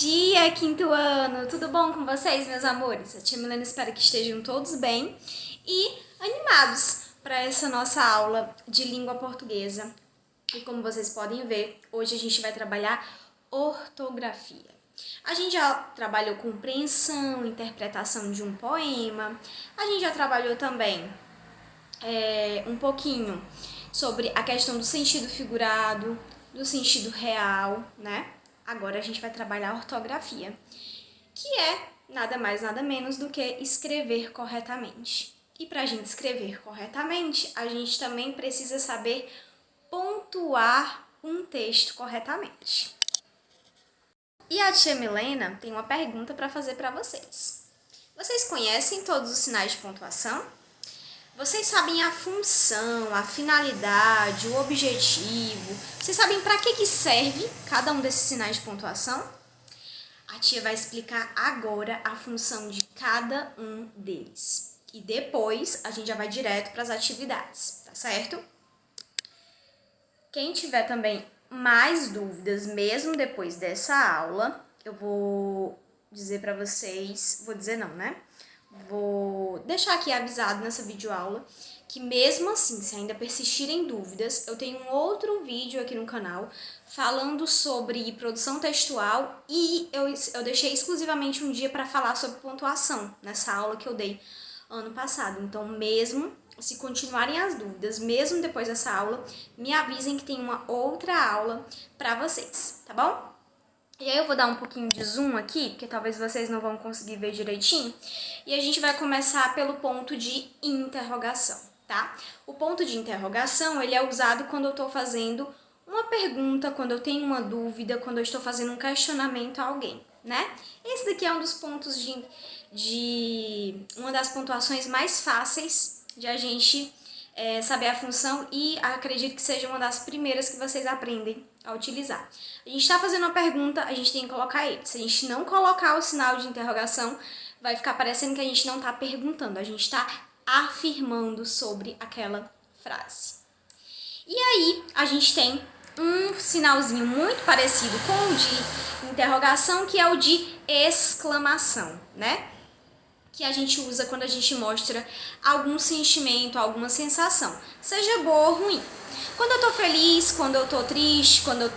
Dia, quinto ano! Tudo bom com vocês, meus amores? A tia Milena espera que estejam todos bem e animados para essa nossa aula de língua portuguesa. E como vocês podem ver, hoje a gente vai trabalhar ortografia. A gente já trabalhou compreensão, interpretação de um poema, a gente já trabalhou também um pouquinho sobre a questão do sentido figurado, do sentido real, né? Agora a gente vai trabalhar a ortografia, que é nada mais, nada menos do que escrever corretamente. E para a gente escrever corretamente, a gente também precisa saber pontuar um texto corretamente. E a tia Milena tem uma pergunta para fazer para vocês. Vocês conhecem todos os sinais de pontuação? Vocês sabem a função, a finalidade, o objetivo? Vocês sabem para que serve cada um desses sinais de pontuação? A tia vai explicar agora a função de cada um deles. E depois a gente já vai direto para as atividades, tá certo? Quem tiver também mais dúvidas, mesmo depois dessa aula, eu vou dizer para vocês, vou dizer não, né? Vou deixar aqui avisado nessa videoaula que mesmo assim, se ainda persistirem dúvidas, eu tenho um outro vídeo aqui no canal falando sobre produção textual e eu deixei exclusivamente um dia para falar sobre pontuação, nessa aula que eu dei ano passado. Então, mesmo se continuarem as dúvidas, mesmo depois dessa aula, me avisem que tem uma outra aula para vocês, tá bom? E aí eu vou dar um pouquinho de zoom aqui, porque talvez vocês não vão conseguir ver direitinho. E a gente vai começar pelo ponto de interrogação, tá? O ponto de interrogação, ele é usado quando eu estou fazendo uma pergunta, quando eu tenho uma dúvida, quando eu estou fazendo um questionamento a alguém, né? Esse daqui é um dos pontos uma das pontuações mais fáceis de a gente saber a função e acredito que seja uma das primeiras que vocês aprendem a utilizar. A gente está fazendo uma pergunta, a gente tem que colocar ele. Se a gente não colocar o sinal de interrogação, vai ficar parecendo que a gente não está perguntando, a gente está afirmando sobre aquela frase. E aí, a gente tem um sinalzinho muito parecido com o de interrogação, que é o de exclamação, né? Que a gente usa quando a gente mostra algum sentimento, alguma sensação, seja boa ou ruim. Quando eu tô feliz, quando eu tô triste, quando eu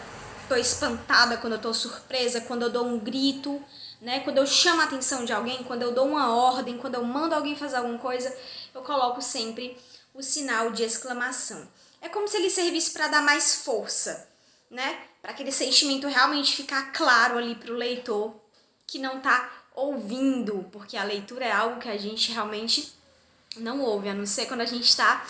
tô espantada, quando eu tô surpresa, quando eu dou um grito, né? Quando eu chamo a atenção de alguém, quando eu dou uma ordem, quando eu mando alguém fazer alguma coisa, eu coloco sempre o sinal de exclamação. É como se ele servisse para dar mais força, né? Para aquele sentimento realmente ficar claro ali pro leitor que não tá ouvindo, porque a leitura é algo que a gente realmente não ouve, a não ser quando a gente está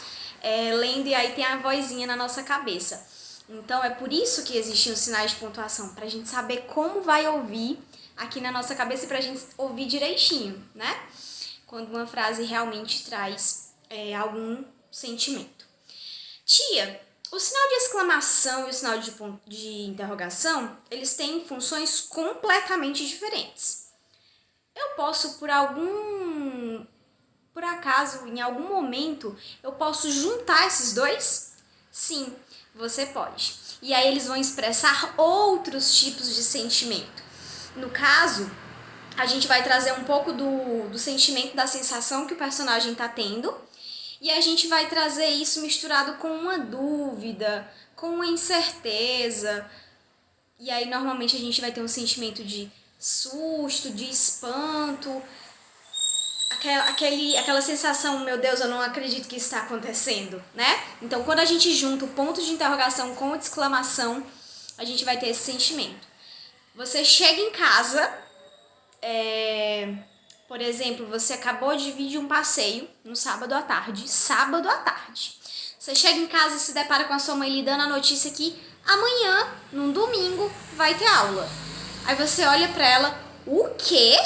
lendo e aí tem a vozinha na nossa cabeça. Então é por isso que existem os sinais de pontuação, para a gente saber como vai ouvir aqui na nossa cabeça e para a gente ouvir direitinho, né? Quando uma frase realmente traz algum sentimento. Tia, o sinal de exclamação e o sinal de interrogação, eles têm funções completamente diferentes. Eu posso, por acaso, em algum momento, eu posso juntar esses dois? Sim, você pode. E aí eles vão expressar outros tipos de sentimento. No caso, a gente vai trazer um pouco do sentimento, da sensação que o personagem está tendo, e a gente vai trazer isso misturado com uma dúvida, com uma incerteza. E aí, normalmente, a gente vai ter um sentimento de susto, de espanto, aquela sensação, meu Deus, eu não acredito que isso está acontecendo, né? Então, quando a gente junta o ponto de interrogação com o de exclamação, a gente vai ter esse sentimento. Você chega em casa, por exemplo, você acabou de vir de um passeio no sábado à tarde. Você chega em casa e se depara com a sua mãe lhe dando a notícia que amanhã, num domingo, vai ter aula. Aí você olha pra ela, o quê?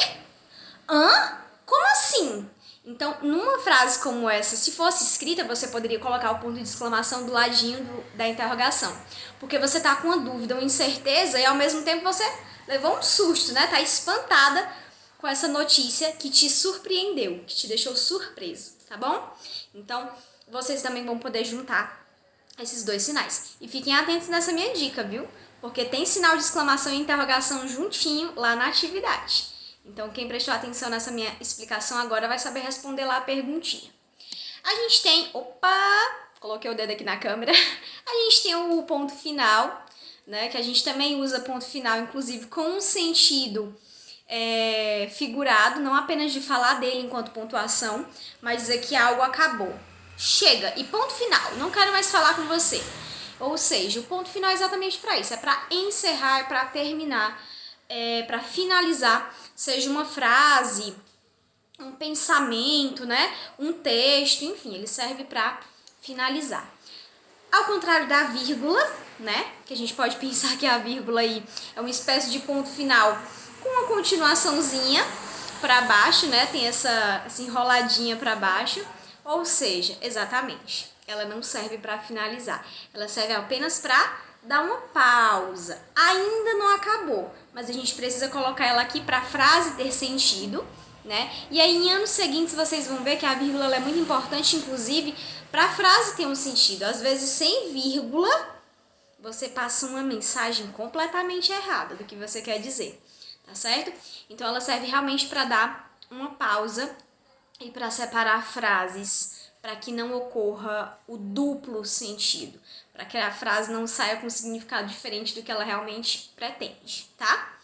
Hã? Como assim? Então, numa frase como essa, se fosse escrita, você poderia colocar o ponto de exclamação do ladinho da interrogação. Porque você tá com uma dúvida, uma incerteza e ao mesmo tempo você levou um susto, né? Tá espantada com essa notícia que te surpreendeu, que te deixou surpreso, tá bom? Então, vocês também vão poder juntar esses dois sinais. E fiquem atentos nessa minha dica, viu? porque tem sinal de exclamação e interrogação juntinho lá na atividade. Então, quem prestou atenção nessa minha explicação agora vai saber responder lá a perguntinha. A gente tem, coloquei o dedo aqui na câmera, a gente tem o ponto final, né, que a gente também usa ponto final, inclusive com um sentido figurado, não apenas de falar dele enquanto pontuação, mas dizer que algo acabou. Chega, e ponto final, não quero mais falar com você. Ou seja, o ponto final é exatamente para isso, é para encerrar, é para terminar, para finalizar, seja uma frase, um pensamento, né, um texto, enfim, ele serve para finalizar. Ao contrário da vírgula, né, que a gente pode pensar que a vírgula aí é uma espécie de ponto final com uma continuaçãozinha para baixo, né, tem essa enroladinha para baixo, ou seja, exatamente, ela não serve para finalizar, ela serve apenas para dar uma pausa. Ainda não acabou, mas a gente precisa colocar ela aqui para a frase ter sentido, né? E aí em anos seguintes vocês vão ver que a vírgula ela é muito importante, inclusive, para a frase ter um sentido. Às vezes sem vírgula você passa uma mensagem completamente errada do que você quer dizer, tá certo? Então ela serve realmente para dar uma pausa e para separar frases, para que não ocorra o duplo sentido, para que a frase não saia com um significado diferente do que ela realmente pretende, tá?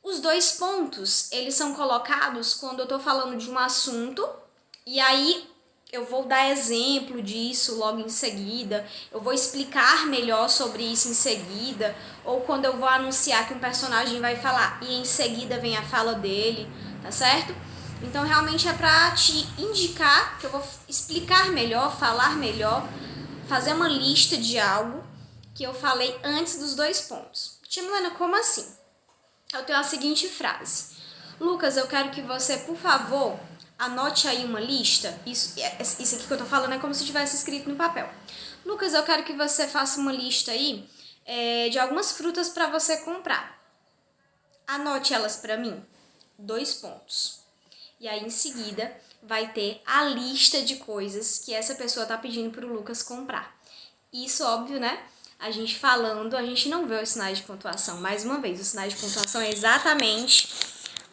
Os dois pontos, eles são colocados quando eu estou falando de um assunto, e aí eu vou dar exemplo disso logo em seguida, eu vou explicar melhor sobre isso em seguida, ou quando eu vou anunciar que um personagem vai falar e em seguida vem a fala dele, tá certo? Então realmente é para te indicar que eu vou explicar melhor, falar melhor, fazer uma lista de algo que eu falei antes dos dois pontos. Tia Milena, como assim? Eu tenho a seguinte frase: Lucas, eu quero que você, por favor, anote aí uma lista. Isso aqui que eu tô falando é como se tivesse escrito no papel. Lucas, eu quero que você faça uma lista aí de algumas frutas para você comprar. Anote elas para mim. 2 pontos. E aí, em seguida, vai ter a lista de coisas que essa pessoa tá pedindo pro Lucas comprar. Isso, óbvio, né? A gente falando, a gente não vê os sinais de pontuação. Mais uma vez, os sinais de pontuação é exatamente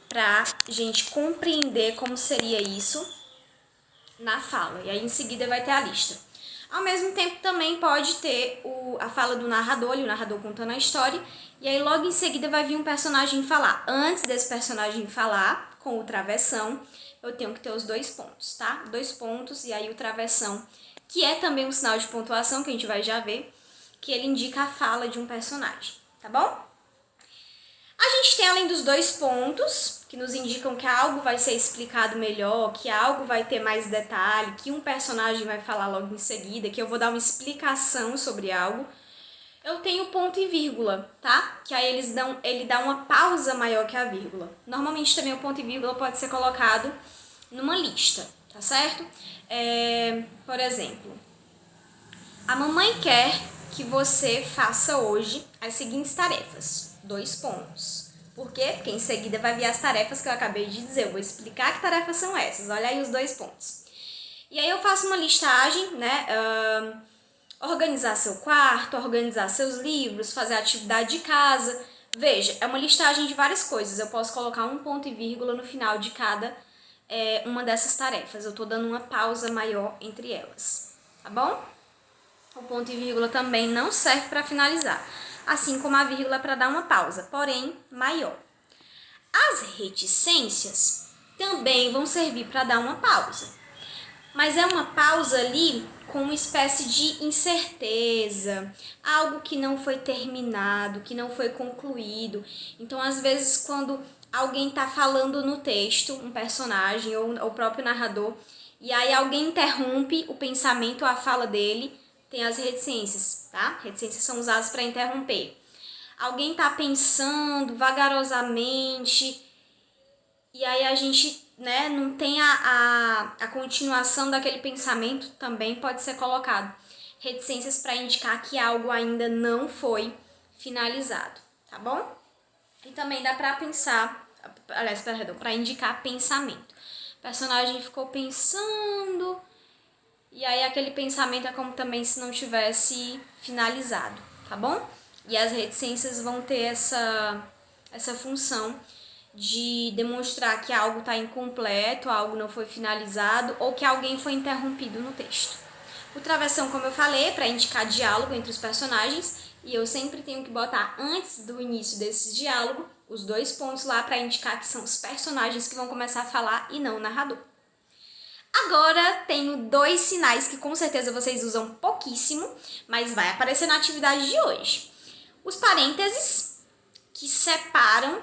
pra gente compreender como seria isso na fala. E aí, em seguida, vai ter a lista. Ao mesmo tempo, também pode ter a fala do narrador, o narrador contando a história. E aí, logo em seguida, vai vir um personagem falar. Antes desse personagem falar, com o travessão, eu tenho que ter os 2 pontos, tá? 2 pontos e aí o travessão, que é também um sinal de pontuação, que a gente vai já ver, que ele indica a fala de um personagem, tá bom? A gente tem, além dos 2 pontos, que nos indicam que algo vai ser explicado melhor, que algo vai ter mais detalhe, que um personagem vai falar logo em seguida, que eu vou dar uma explicação sobre algo. Eu tenho ponto e vírgula, tá? Que aí ele dá uma pausa maior que a vírgula. Normalmente também o ponto e vírgula pode ser colocado numa lista, tá certo? Por exemplo, a mamãe quer que você faça hoje as seguintes tarefas. 2 pontos. Por quê? Porque em seguida vai vir as tarefas que eu acabei de dizer. Eu vou explicar que tarefas são essas. Olha aí os 2 pontos. E aí eu faço uma listagem, né? Organizar seu quarto, organizar seus livros, fazer atividade de casa. Veja, é uma listagem de várias coisas. Eu posso colocar um ponto e vírgula no final de cada uma dessas tarefas. Eu estou dando uma pausa maior entre elas, tá bom? O ponto e vírgula também não serve para finalizar, assim como a vírgula para dar uma pausa, porém maior. As reticências também vão servir para dar uma pausa, mas é uma pausa ali com uma espécie de incerteza, algo que não foi terminado, que não foi concluído. Então, às vezes, quando alguém está falando no texto, um personagem ou o próprio narrador, e aí alguém interrompe o pensamento, a fala dele, tem as reticências, tá? Reticências são usadas para interromper. Alguém está pensando vagarosamente, e aí a gente, né, não tem a continuação daquele pensamento, também pode ser colocado. Reticências para indicar que algo ainda não foi finalizado, tá bom? E também dá para pensar, aliás, perdão, para indicar pensamento. O personagem ficou pensando, e aí aquele pensamento é como também se não tivesse finalizado, tá bom? E as reticências vão ter essa função de demonstrar que algo está incompleto, algo não foi finalizado ou que alguém foi interrompido no texto. O travessão, como eu falei, é para indicar diálogo entre os personagens, e eu sempre tenho que botar antes do início desse diálogo os 2 pontos lá para indicar que são os personagens que vão começar a falar e não o narrador. Agora tenho 2 sinais que com certeza vocês usam pouquíssimo, mas vai aparecer na atividade de hoje. Os parênteses, que separam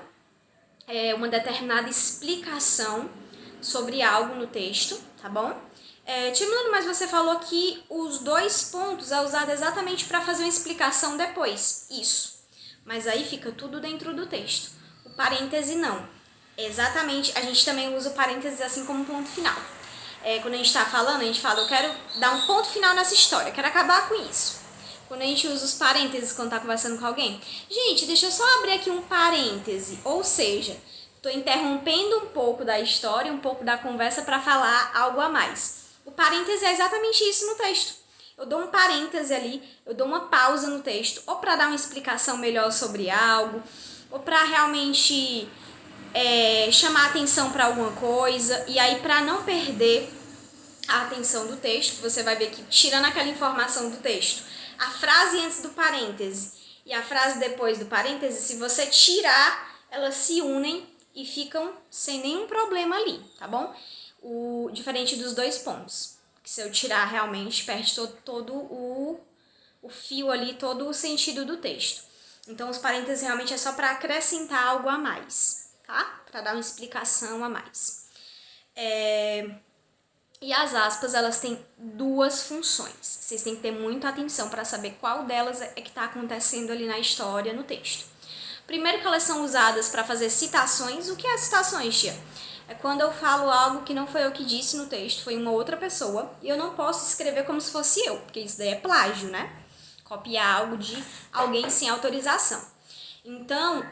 uma determinada explicação sobre algo no texto, tá bom? Tia Milena, mas você falou que os 2 pontos é usado exatamente para fazer uma explicação depois. Isso. Mas aí fica tudo dentro do texto. O parêntese não. Exatamente, a gente também usa o parêntese assim como ponto final. Quando a gente está falando, a gente fala, eu quero dar um ponto final nessa história, eu quero acabar com isso. Quando a gente usa os parênteses quando está conversando com alguém, gente, deixa eu só abrir aqui um parêntese, ou seja, estou interrompendo um pouco da história, um pouco da conversa para falar algo a mais. O parêntese é exatamente isso no texto. Eu dou um parêntese ali, eu dou uma pausa no texto, ou para dar uma explicação melhor sobre algo, ou para realmente chamar atenção para alguma coisa, e aí para não perder a atenção do texto, você vai ver que tirando aquela informação do texto, a frase antes do parêntese e a frase depois do parêntese, se você tirar, elas se unem e ficam sem nenhum problema ali, tá bom? Diferente dos 2 pontos, que se eu tirar realmente perde todo o fio ali, todo o sentido do texto. Então os parênteses realmente é só para acrescentar algo a mais, tá? Para dar uma explicação a mais. E as aspas, elas têm 2 funções. Vocês têm que ter muita atenção para saber qual delas é que está acontecendo ali na história, no texto. Primeiro que elas são usadas para fazer citações. O que é citações, tia? É quando eu falo algo que não foi eu que disse no texto, foi uma outra pessoa, e eu não posso escrever como se fosse eu, porque isso daí é plágio, né? Copiar algo de alguém sem autorização. Então,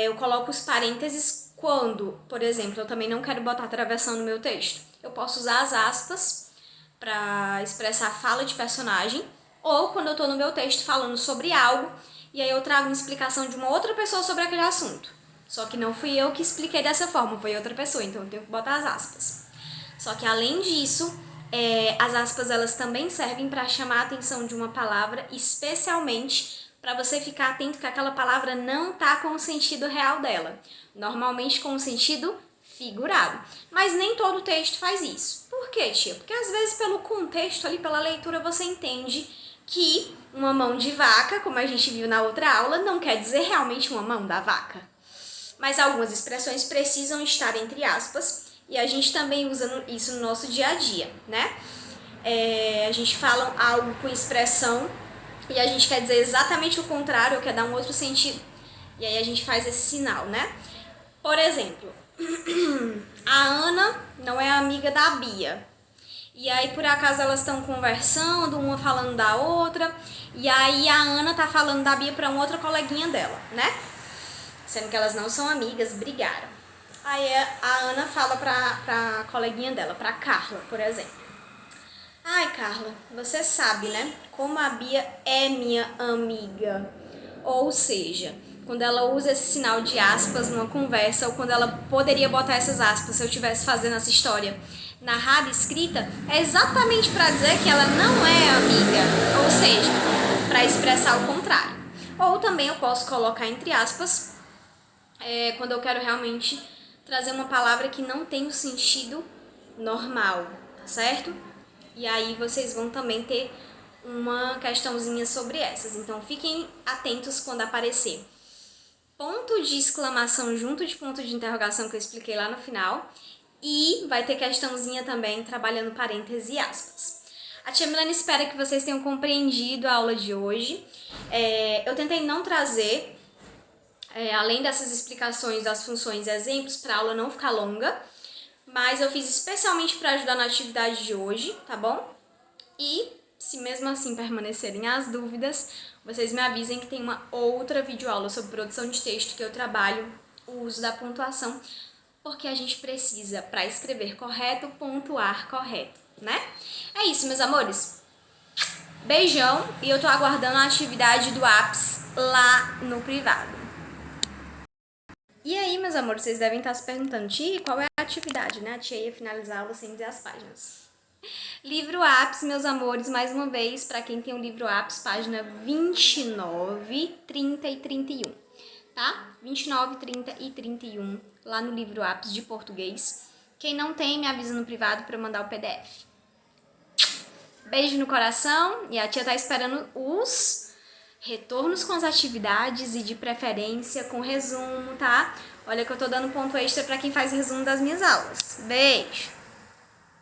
eu coloco os parênteses quando, por exemplo, eu também não quero botar travessão no meu texto. Eu posso usar as aspas para expressar a fala de personagem, ou quando eu estou no meu texto falando sobre algo, e aí eu trago uma explicação de uma outra pessoa sobre aquele assunto. Só que não fui eu que expliquei dessa forma, foi outra pessoa, então eu tenho que botar as aspas. Só que além disso, as aspas elas também servem para chamar a atenção de uma palavra, especialmente para você ficar atento que aquela palavra não está com o sentido real dela. Normalmente com o sentido figurado. Mas nem todo texto faz isso. Por quê, tia? Porque às vezes pelo contexto ali, pela leitura, você entende que uma mão de vaca, como a gente viu na outra aula, não quer dizer realmente uma mão da vaca. Mas algumas expressões precisam estar entre aspas, e a gente também usa isso no nosso dia a dia, né? A gente fala algo com expressão e a gente quer dizer exatamente o contrário, ou quer dar um outro sentido. E aí a gente faz esse sinal, né? Por exemplo, a Ana não é amiga da Bia. E aí, por acaso, elas estão conversando, uma falando da outra, e aí a Ana tá falando da Bia para uma outra coleguinha dela, né? Sendo que elas não são amigas, brigaram. Aí a Ana fala pra coleguinha dela, pra Carla, por exemplo. Ai, Carla, você sabe, né? Como a Bia é minha amiga. Ou seja, quando ela usa esse sinal de aspas numa conversa, ou quando ela poderia botar essas aspas se eu estivesse fazendo essa história narrada, escrita, é exatamente para dizer que ela não é amiga, ou seja, para expressar o contrário. Ou também eu posso colocar entre aspas, quando eu quero realmente trazer uma palavra que não tem o sentido normal, tá certo? E aí vocês vão também ter uma questãozinha sobre essas. Então fiquem atentos quando aparecer ponto de exclamação junto de ponto de interrogação que eu expliquei lá no final. E vai ter questãozinha também trabalhando parênteses e aspas. A tia Milena espera que vocês tenham compreendido a aula de hoje. Eu tentei não trazer, além dessas explicações das funções e exemplos, para a aula não ficar longa. Mas eu fiz especialmente para ajudar na atividade de hoje, tá bom? E se mesmo assim permanecerem as dúvidas, vocês me avisem que tem uma outra videoaula sobre produção de texto que eu trabalho o uso da pontuação, porque a gente precisa, para escrever correto, pontuar correto, né? É isso, meus amores. Beijão e eu tô aguardando a atividade do APS lá no privado. E aí, meus amores, vocês devem estar se perguntando, Tia, qual é a atividade, né? A tia ia finalizar a aula sem dizer as páginas. Livro APS, meus amores, mais uma vez, para quem tem o livro APS, página 29, 30 e 31, tá? 29, 30 e 31, lá no livro APS de português. Quem não tem, me avisa no privado para eu mandar o PDF. Beijo no coração e a tia tá esperando os retornos com as atividades e de preferência com resumo, tá? Olha que eu tô dando ponto extra para quem faz resumo das minhas aulas. Beijo!